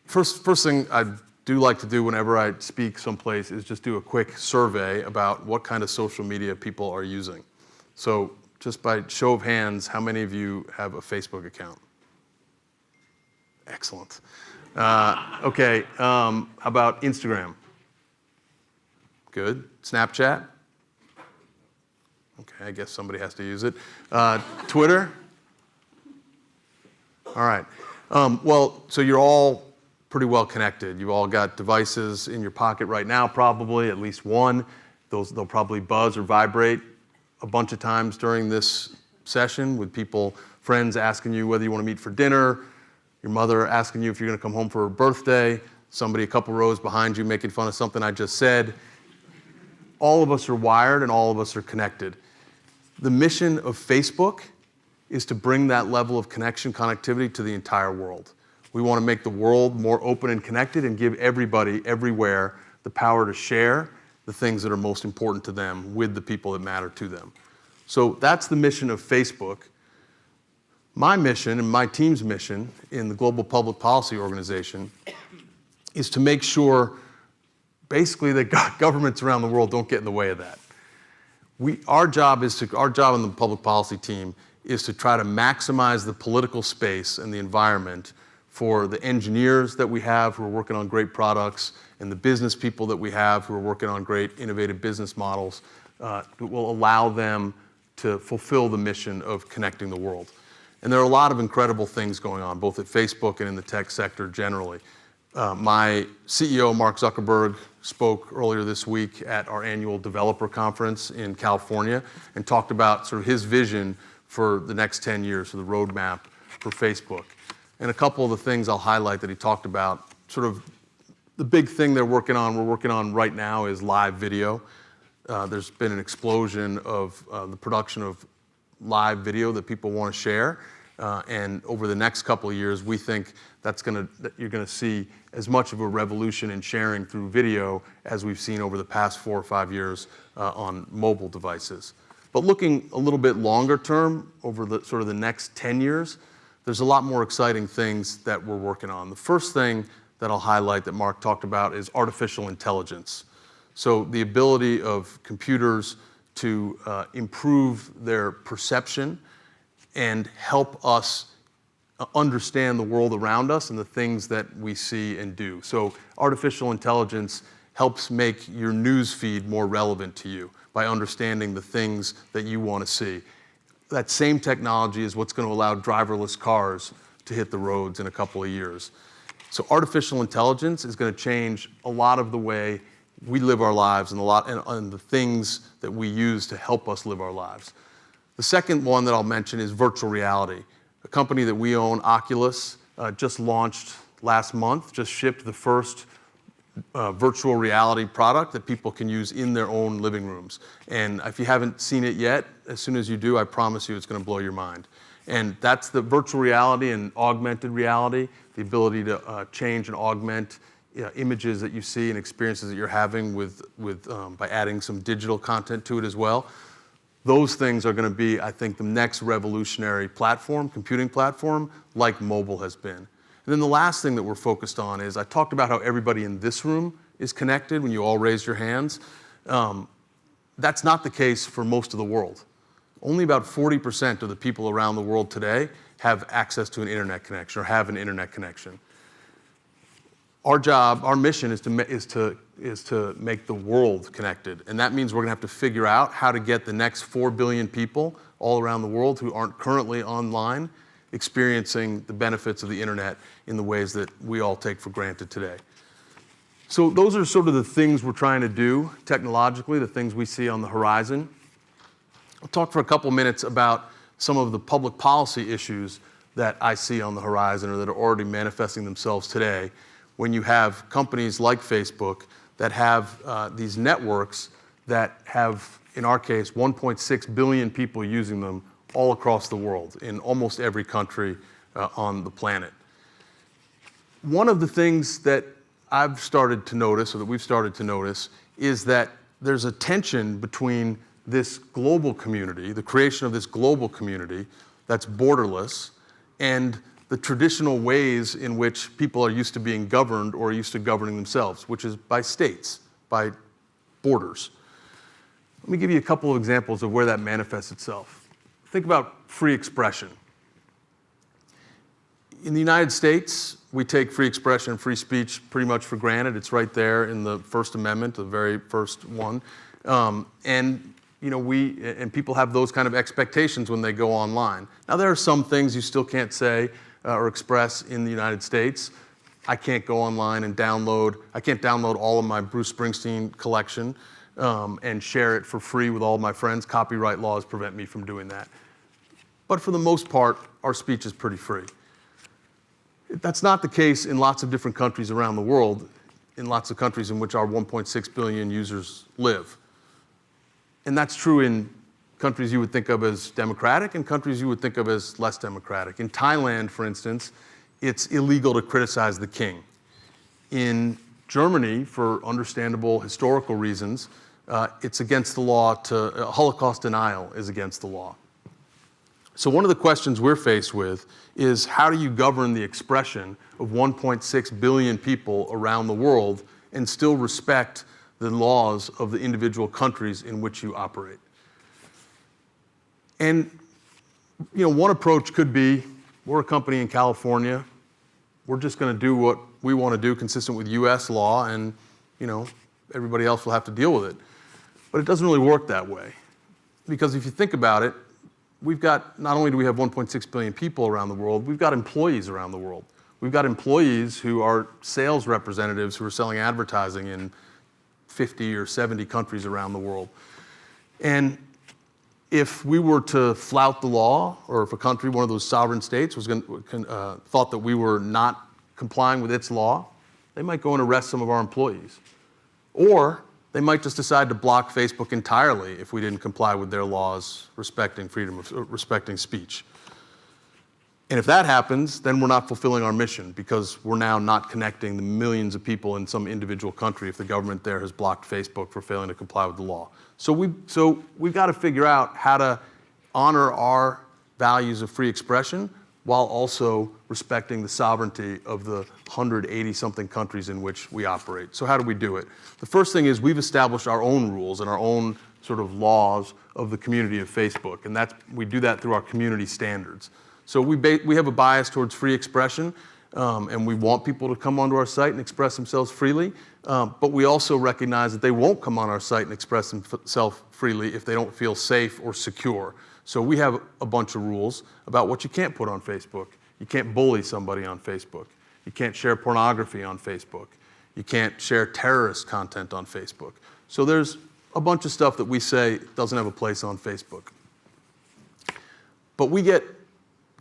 First thing I do like to do whenever I speak someplace is just do a quick survey about what kind of social media people are using. So just by show of hands, how many of you have a Facebook account? Excellent. Okay, how about Instagram? Good. Snapchat? Okay, I guess somebody has to use it. Twitter? All right. Well, so you're all pretty well connected. You all got devices in your pocket right now, probably, at least one. They'll probably buzz or vibrate a bunch of times during this session with people, friends asking you whether you want to meet for dinner, your mother asking you if you're going to come home for her birthday, somebody a couple rows behind you making fun of something I just said. All of us are wired and all of us are connected. The mission of Facebook is to bring that level of connectivity to the entire world. We want to make the world more open and connected and give everybody, everywhere, the power to share the things that are most important to them with the people that matter to them. So that's the mission of Facebook. My mission and my team's mission in the Global Public Policy Organization is to make sure basically that governments around the world don't get in the way of that. Our job in the public policy team is to try to maximize the political space and the environment for the engineers that we have who are working on great products and the business people that we have who are working on great innovative business models that will allow them to fulfill the mission of connecting the world. And there are a lot of incredible things going on, both at Facebook and in the tech sector generally. My CEO, Mark Zuckerberg, spoke earlier this week at our annual developer conference in California and talked about sort of his vision for the next 10 years, for the roadmap for Facebook. And a couple of the things I'll highlight that he talked about, sort of the big thing we're working on right now is live video. There's been an explosion of the production of live video that people want to share. And over the next couple of years, we think that you're going to see as much of a revolution in sharing through video as we've seen over the past 4 or 5 years on mobile devices. But looking a little bit longer term, over the next 10 years, there's a lot more exciting things that we're working on. The first thing that I'll highlight that Mark talked about is artificial intelligence. So the ability of computers to improve their perception and help us understand the world around us and the things that we see and do. So artificial intelligence helps make your news feed more relevant to you by understanding the things that you want to see. That same technology is what's going to allow driverless cars to hit the roads in a couple of years. So artificial intelligence is going to change a lot of the way we live our lives and the things that we use to help us live our lives. The second one that I'll mention is virtual reality. A company that we own, Oculus, just launched last month, just shipped the first virtual reality product that people can use in their own living rooms. And if you haven't seen it yet, as soon as you do, I promise you it's going to blow your mind. And that's the virtual reality and augmented reality, the ability to change and augment images that you see and experiences that you're having by adding some digital content to it as well. Those things are going to be, I think, the next revolutionary platform, computing platform, like mobile has been. And then the last thing that we're focused on is, I talked about how everybody in this room is connected when you all raise your hands. That's not the case for most of the world. Only about 40% of the people around the world today have access to an internet connection or have an internet connection. Our mission is to make the world connected. And that means we're going to have to figure out how to get the next 4 billion people all around the world who aren't currently online experiencing the benefits of the internet in the ways that we all take for granted today. So those are sort of the things we're trying to do technologically, the things we see on the horizon. I'll talk for a couple minutes about some of the public policy issues that I see on the horizon or that are already manifesting themselves today when you have companies like Facebook that have these networks that have, in our case, 1.6 billion people using them all across the world in almost every country on the planet. One of the things that I've started to notice, or that we've started to notice, is that there's a tension between this global community, the creation of this global community that's borderless, and the traditional ways in which people are used to being governed or used to governing themselves, which is by states, by borders. Let me give you a couple of examples of where that manifests itself. Think about free expression. In the United States, we take free expression and free speech pretty much for granted. It's right there in the First Amendment, the very first one. And people have those kind of expectations when they go online. Now, there are some things you still can't say or express in the United States. I can't go online and I can't download all of my Bruce Springsteen collection and share it for free with all of my friends. Copyright laws prevent me from doing that. But for the most part, our speech is pretty free. That's not the case in lots of different countries around the world, in lots of countries in which our 1.6 billion users live. And that's true in countries you would think of as democratic and countries you would think of as less democratic. In Thailand, for instance, it's illegal to criticize the king. In Germany, for understandable historical reasons, it's against the law Holocaust denial is against the law. So one of the questions we're faced with is how do you govern the expression of 1.6 billion people around the world and still respect the laws of the individual countries in which you operate? And one approach could be, we're a company in California, we're just going to do what we want to do consistent with US law, and everybody else will have to deal with it. But it doesn't really work that way. Because if you think about it, not only do we have 1.6 billion people around the world, we've got employees around the world. We've got employees who are sales representatives who are selling advertising in 50 or 70 countries around the world. And if we were to flout the law, or if a country, one of those sovereign states, thought that we were not complying with its law, they might go and arrest some of our employees. Or they might just decide to block Facebook entirely if we didn't comply with their laws respecting respecting speech. And if that happens, then we're not fulfilling our mission because we're now not connecting the millions of people in some individual country if the government there has blocked Facebook for failing to comply with the law. So we've got to figure out how to honor our values of free expression while also respecting the sovereignty of the 180-something countries in which we operate. So how do we do it? The first thing is we've established our own rules and our own sort of laws of the community of Facebook, and we do that through our community standards. So we have a bias towards free expression, and we want people to come onto our site and express themselves freely, but we also recognize that they won't come on our site and express themselves freely if they don't feel safe or secure. So we have a bunch of rules about what you can't put on Facebook. You can't bully somebody on Facebook. You can't share pornography on Facebook. You can't share terrorist content on Facebook. So there's a bunch of stuff that we say doesn't have a place on Facebook. But we get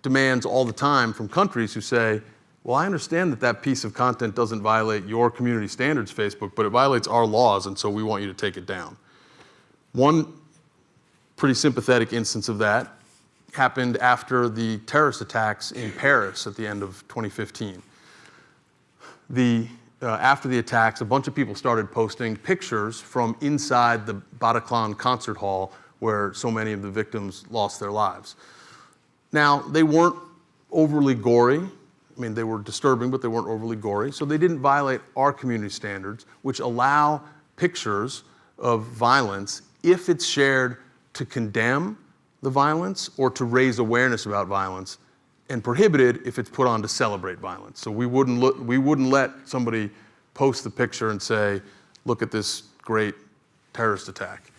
demands all the time from countries who say, well, I understand that piece of content doesn't violate your community standards, Facebook, but it violates our laws, and so we want you to take it down. One pretty sympathetic instance of that happened after the terrorist attacks in Paris at the end of 2015. After the attacks, a bunch of people started posting pictures from inside the Bataclan concert hall where so many of the victims lost their lives. Now, they weren't overly gory. I mean, they were disturbing, but they weren't overly gory. So they didn't violate our community standards, which allow pictures of violence if it's shared to condemn the violence or to raise awareness about violence, and prohibited if it's put on to celebrate violence. So we wouldn't let somebody post the picture and say, look at this great terrorist attack.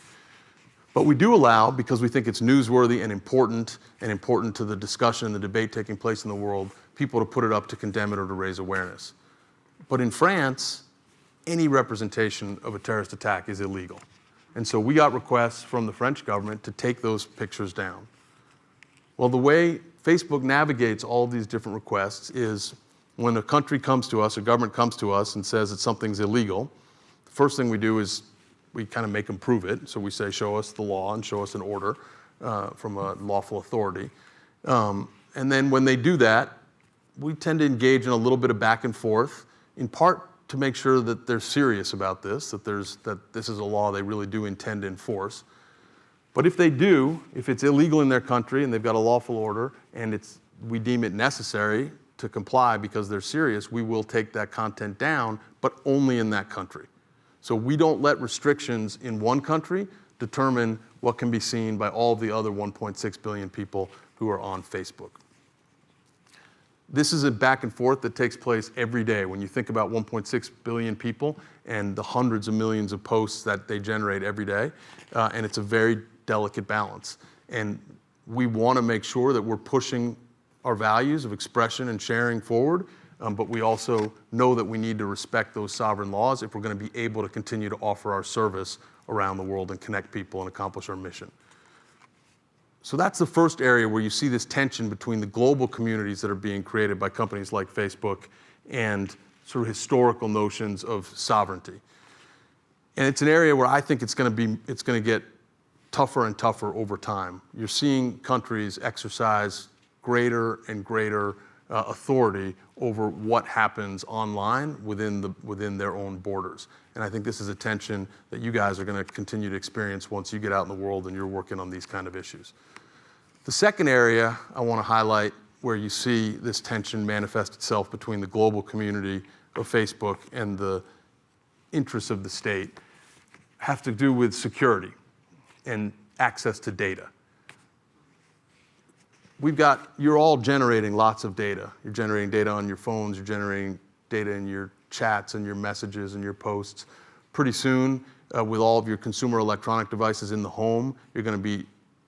But we do allow, because we think it's newsworthy and important to the discussion and the debate taking place in the world, people to put it up to condemn it or to raise awareness. But in France, any representation of a terrorist attack is illegal. And so we got requests from the French government to take those pictures down. Well, the way Facebook navigates all of these different requests is when a country comes to us, a government comes to us and says that something's illegal, the first thing we do is we kind of make them prove it. So we say, show us the law and show us an order from a lawful authority. And then when they do that, we tend to engage in a little bit of back and forth, in part to make sure that they're serious about this, that this is a law they really do intend to enforce. But if they do, if it's illegal in their country and they've got a lawful order and we deem it necessary to comply because they're serious, we will take that content down, but only in that country. So we don't let restrictions in one country determine what can be seen by all the other 1.6 billion people who are on Facebook. This is a back and forth that takes place every day. When you think about 1.6 billion people and the hundreds of millions of posts that they generate every day, and it's a very delicate balance. And we want to make sure that we're pushing our values of expression and sharing forward, but we also know that we need to respect those sovereign laws if we're going to be able to continue to offer our service around the world and connect people and accomplish our mission. So that's the first area where you see this tension between the global communities that are being created by companies like Facebook and sort of historical notions of sovereignty. And it's an area where I think it's going to get tougher and tougher over time. You're seeing countries exercise greater and greater authority over what happens online within their own borders. And I think this is a tension that you guys are going to continue to experience once you get out in the world and you're working on these kind of issues. The second area I want to highlight where you see this tension manifest itself between the global community of Facebook and the interests of the state have to do with security and access to data. You're all generating lots of data. You're generating data on your phones, you're generating data in your chats and your messages and your posts. Pretty soon, with all of your consumer electronic devices in the home, you're going to be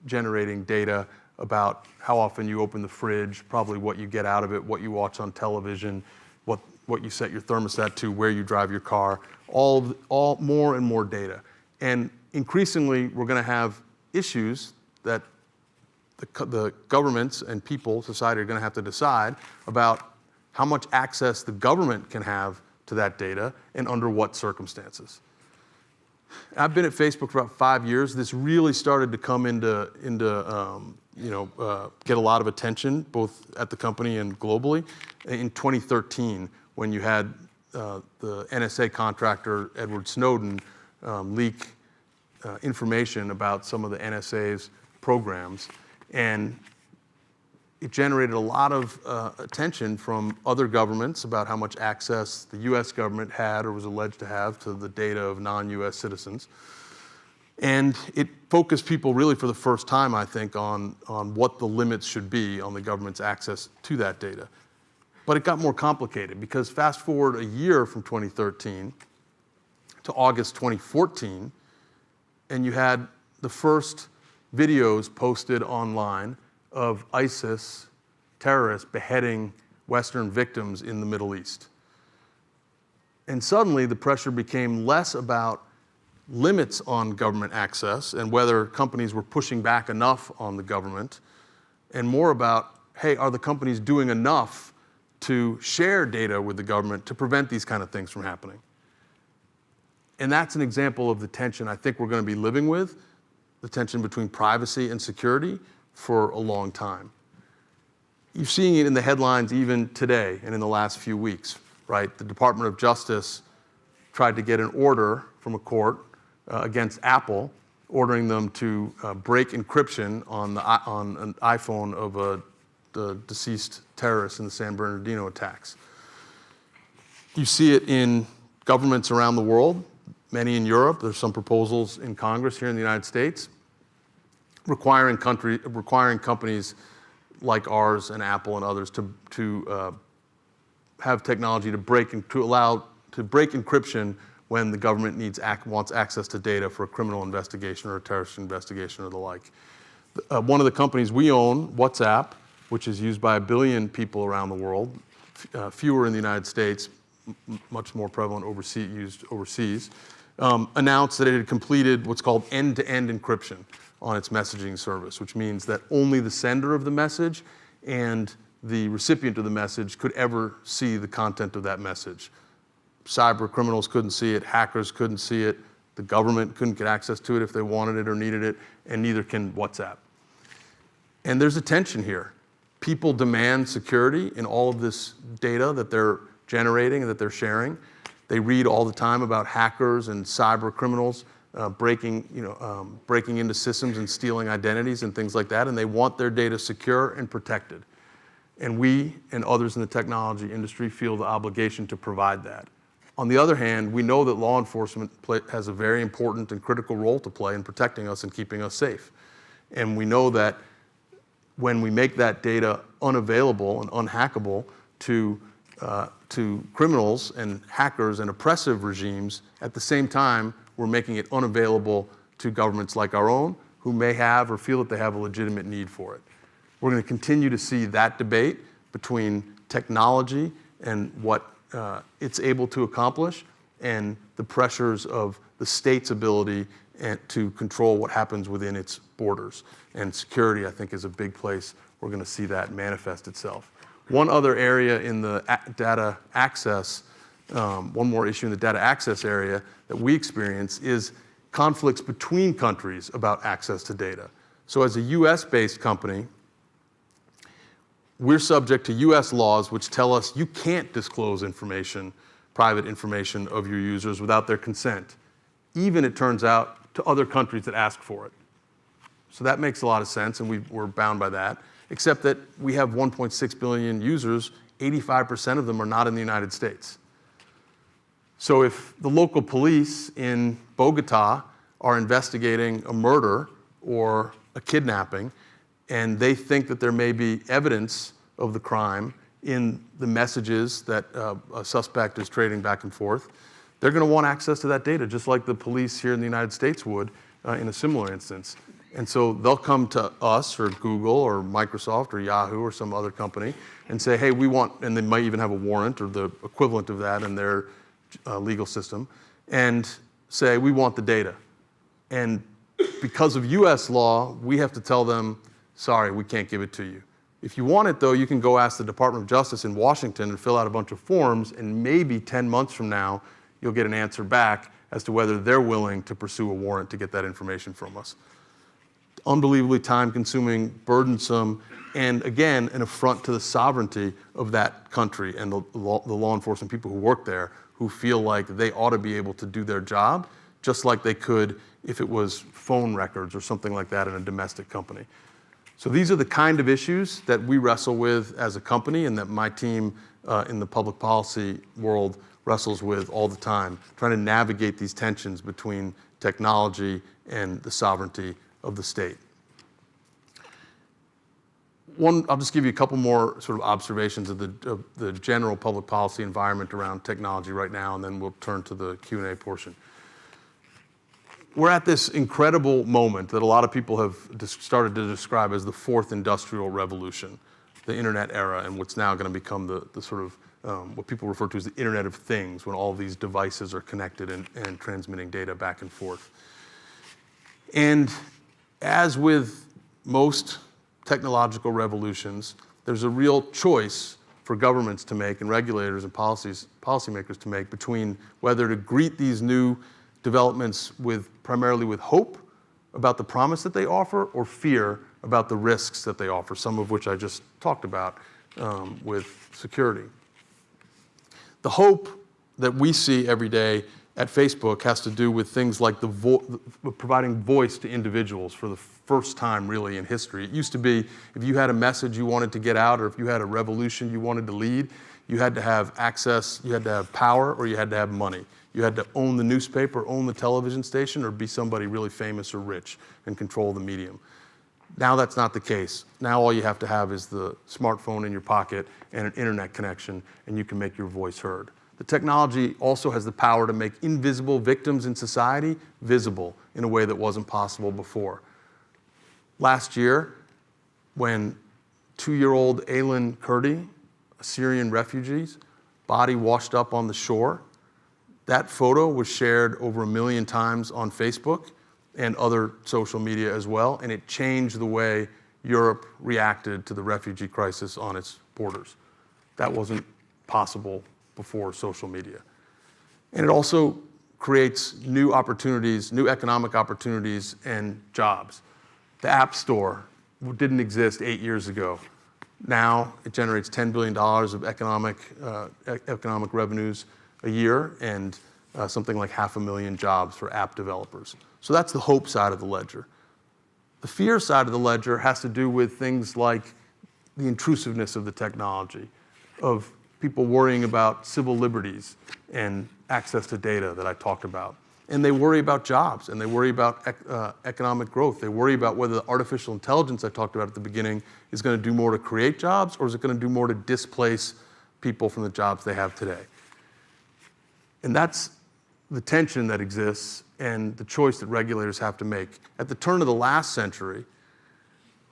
generating data about how often you open the fridge, probably what you get out of it, what you watch on television, what you set your thermostat to, where you drive your car, all more and more data. And increasingly, we're going to have issues that the governments and people, society, are going to have to decide about how much access the government can have to that data and under what circumstances. I've been at Facebook for about 5 years. This really started to come get a lot of attention, both at the company and globally, in 2013, when you had the NSA contractor Edward Snowden leak information about some of the NSA's programs. And it generated a lot of attention from other governments about how much access the US government had or was alleged to have to the data of non-US citizens. And it focused people really for the first time, I think, on what the limits should be on the government's access to that data. But it got more complicated because fast forward a year from 2013 to August 2014, and you had the first videos posted online of ISIS terrorists beheading Western victims in the Middle East. And suddenly the pressure became less about limits on government access and whether companies were pushing back enough on the government, and more about, hey, are the companies doing enough to share data with the government to prevent these kind of things from happening? And that's an example of the tension I think we're going to be living with, the tension between privacy and security for a long time. You're seeing it in the headlines even today and in the last few weeks, right? The Department of Justice tried to get an order from a court against Apple, ordering them to break encryption on an iPhone of the deceased terrorists in the San Bernardino attacks. You see it in governments around the world, many in Europe. There's some proposals in Congress here in the United States requiring companies like ours and Apple and others to have technology to break encryption when the government wants access to data for a criminal investigation or a terrorist investigation or the like. One of the companies we own, WhatsApp, which is used by 1 billion people around the world, fewer in the United States, much more prevalent used overseas, announced that it had completed what's called end-to-end encryption on its messaging service, which means that only the sender of the message and the recipient of the message could ever see the content of that message. Cyber criminals couldn't see it, hackers couldn't see it, the government couldn't get access to it if they wanted it or needed it, and neither can WhatsApp. And there's a tension here. People demand security in all of this data that they're generating and that they're sharing. They read all the time about hackers and cyber criminals breaking into systems and stealing identities and things like that, and they want their data secure and protected. And we and others in the technology industry feel the obligation to provide that. On the other hand, we know that law enforcement has a very important and critical role to play in protecting us and keeping us safe. And we know that when we make that data unavailable and unhackable to criminals and hackers and oppressive regimes, at the same time, we're making it unavailable to governments like our own who may have or feel that they have a legitimate need for it. We're going to continue to see that debate between technology and what it's able to accomplish and the pressures of the state's ability to control what happens within its borders. And security, I think, is a big place we're going to see that manifest itself. One other area in the data access, one more issue in the data access area that we experience is conflicts between countries about access to data. So as a US-based company, we're subject to US laws which tell us you can't disclose information, private information of your users without their consent, even, it turns out, to other countries that ask for it. So that makes a lot of sense, and we're bound by that, except that we have 1.6 billion users, 85% of them are not in the United States. So if the local police in Bogota are investigating a murder or a kidnapping, and they think that there may be evidence of the crime in the messages that a suspect is trading back and forth, they're going to want access to that data, just like the police here in the United States would in a similar instance. And so they'll come to us or Google or Microsoft or Yahoo or some other company and say, hey, we want, and they might even have a warrant or the equivalent of that in their legal system, and say, we want the data. And because of US law, we have to tell them, sorry, we can't give it to you. If you want it, though, you can go ask the Department of Justice in Washington and fill out a bunch of forms, and maybe 10 months from now, you'll get an answer back as to whether they're willing to pursue a warrant to get that information from us. Unbelievably time-consuming, burdensome, and again, an affront to the sovereignty of that country and the law enforcement people who work there, who feel like they ought to be able to do their job just like they could if it was phone records or something like that in a domestic company. So these are the kind of issues that we wrestle with as a company and that my team in the public policy world wrestles with all the time, trying to navigate these tensions between technology and the sovereignty of the state. I'll just give you a couple more sort of observations of the general public policy environment around technology right now, and then we'll turn to the Q&A portion. We're at this incredible moment that a lot of people have started to describe as the fourth industrial revolution, the internet era, and what's now going to become the sort of what people refer to as the Internet of Things, when all these devices are connected and transmitting data back and forth. And as with most technological revolutions, there's a real choice for governments to make and regulators and policymakers to make between whether to greet these new developments primarily with hope about the promise that they offer or fear about the risks that they offer, some of which I just talked about with security. The hope that we see every day at Facebook has to do with things like providing voice to individuals for the first time really in history. It used to be if you had a message you wanted to get out or if you had a revolution you wanted to lead, you had to have access, you had to have power, or you had to have money. You had to own the newspaper, own the television station, or be somebody really famous or rich and control the medium. Now that's not the case. Now all you have to have is the smartphone in your pocket and an internet connection, and you can make your voice heard. The technology also has the power to make invisible victims in society visible in a way that wasn't possible before. Last year, when 2-year-old Aylan Kurdi, a Syrian refugee's body washed up on the shore, that photo was shared over 1 million times on Facebook and other social media as well, and it changed the way Europe reacted to the refugee crisis on its borders. That wasn't possible before social media. And it also creates new opportunities, new economic opportunities and jobs. The App Store didn't exist 8 years ago. Now it generates $10 billion of economic revenues a year and something like 500,000 jobs for app developers. So that's the hope side of the ledger. The fear side of the ledger has to do with things like the intrusiveness of the technology, of people worrying about civil liberties and access to data that I talked about. And they worry about jobs, and they worry about economic growth. They worry about whether the artificial intelligence I talked about at the beginning is going to do more to create jobs, or is it going to do more to displace people from the jobs they have today. And that's the tension that exists and the choice that regulators have to make. At the turn of the last century,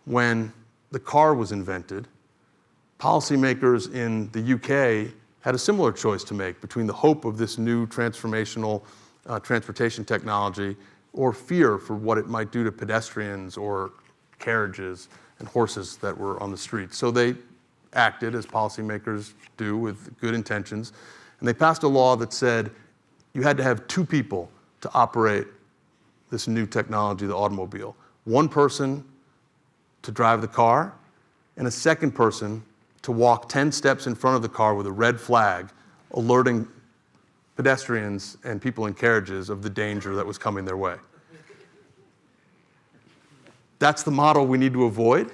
when the car was invented, policymakers in the UK had a similar choice to make between the hope of this new transformational transportation technology or fear for what it might do to pedestrians or carriages and horses that were on the streets. So they acted, as policymakers do, with good intentions, and they passed a law that said you had to have two people to operate this new technology, the automobile. One person to drive the car, and a second person to walk 10 steps in front of the car with a red flag, alerting pedestrians and people in carriages of the danger that was coming their way. That's the model we need to avoid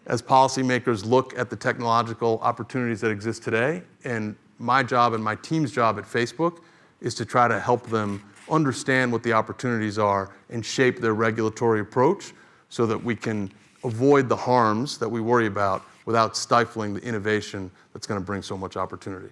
as policymakers look at the technological opportunities that exist today. And my job and my team's job at Facebook is to try to help them understand what the opportunities are and shape their regulatory approach so that we can avoid the harms that we worry about without stifling the innovation that's going to bring so much opportunity.